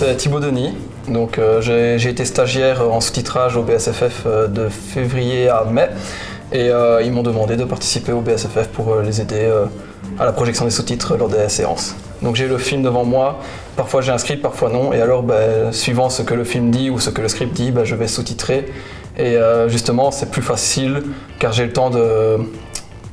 c'est Thibaut Denis. Donc, j'ai été stagiaire en sous-titrage au BSFF de février à mai. Et ils m'ont demandé de participer au BSFF pour les aider à la projection des sous-titres lors des séances. Donc j'ai le film devant moi, parfois j'ai un script, parfois non, et alors suivant ce que le film dit ou ce que le script dit, je vais sous-titrer. Et justement c'est plus facile car j'ai le temps de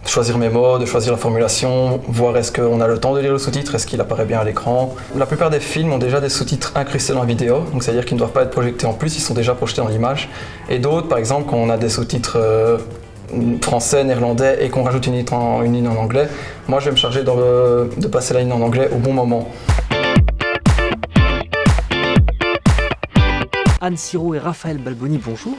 choisir mes mots, de choisir la formulation, voir est-ce qu'on a le temps de lire le sous-titre, est-ce qu'il apparaît bien à l'écran. La plupart des films ont déjà des sous-titres incrustés dans la vidéo, donc c'est-à-dire qu'ils ne doivent pas être projetés en plus, ils sont déjà projetés dans l'image. Et d'autres, par exemple, quand on a des sous-titres français, néerlandais et qu'on rajoute une ligne en anglais, moi je vais me charger de passer la ligne en anglais au bon moment. Anne Siro et Raphaël Balboni, bonjour.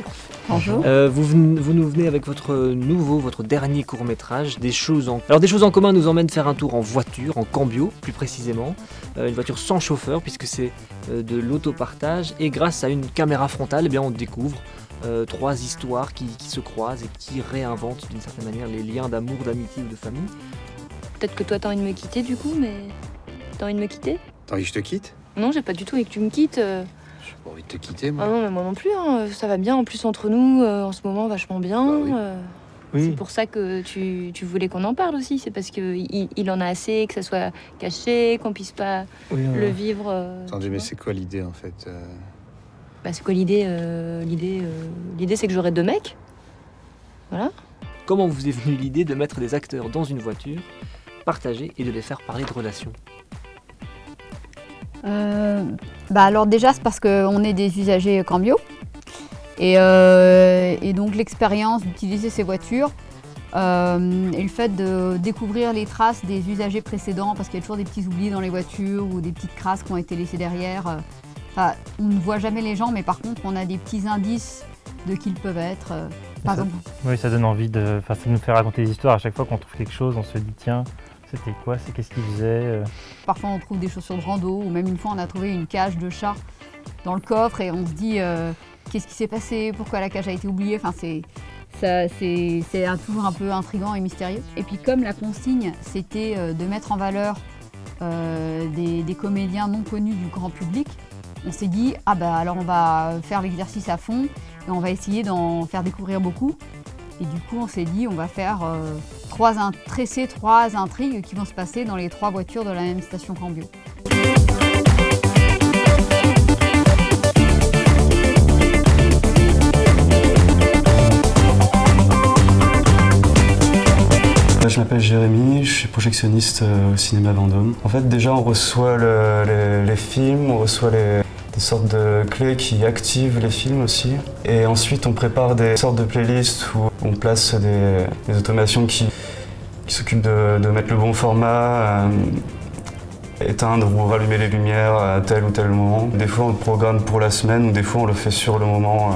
Bonjour. Vous nous venez avec votre dernier court-métrage, Des choses en commun nous emmène faire un tour en voiture, en cambio plus précisément, une voiture sans chauffeur puisque c'est de l'autopartage et grâce à une caméra frontale, on découvre 3 histoires qui se croisent et qui réinventent d'une certaine manière les liens d'amour, d'amitié ou de famille. Peut-être que toi t'as envie de me quitter du coup, mais t'as envie de me quitter? T'as envie que je te quitte? Non, j'ai pas du tout envie que tu me quittes. J'ai pas envie de te quitter, moi. Ah non, mais moi non plus, hein. Ça va bien en plus entre nous, en ce moment vachement bien. Bah oui. Oui. C'est pour ça que tu voulais qu'on en parle aussi, c'est parce qu'il en a assez, que ça soit caché, qu'on puisse pas le vivre. Attendez, mais c'est quoi l'idée en fait? C'est quoi l'idée? L'idée c'est que j'aurai 2 mecs. Voilà. Comment vous est venue l'idée de mettre des acteurs dans une voiture, partagée et de les faire parler de relations? Alors déjà c'est parce qu'on est des usagers cambio et donc l'expérience d'utiliser ces voitures et le fait de découvrir les traces des usagers précédents parce qu'il y a toujours des petits oublis dans les voitures ou des petites crasses qui ont été laissées derrière. On ne voit jamais les gens mais par contre on a des petits indices de qui ils peuvent être. Par exemple. Oui, ça donne envie ça nous fait raconter des histoires. À chaque fois qu'on trouve quelque chose, on se dit tiens, c'était quoi, qu'est-ce qu'il faisait Parfois on trouve des chaussures de rando ou même une fois on a trouvé une cage de chat dans le coffre et on se dit qu'est-ce qui s'est passé, pourquoi la cage a été oubliée. C'est toujours un peu intriguant et mystérieux. Et puis comme la consigne c'était de mettre en valeur des comédiens non connus du grand public, on s'est dit alors on va faire l'exercice à fond et on va essayer d'en faire découvrir beaucoup. Et du coup, on s'est dit, on va faire 3 intrigues qui vont se passer dans les 3 voitures de la même station cambio. Je m'appelle Jérémy, je suis projectionniste au cinéma Vendôme. En fait, déjà, on reçoit les films, on reçoit des sortes de clés qui activent les films aussi. Et ensuite, on prépare des sortes de playlists où on place des automations qui s'occupent de mettre le bon format, éteindre ou rallumer les lumières à tel ou tel moment. Des fois, on le programme pour la semaine ou des fois, on le fait sur le moment.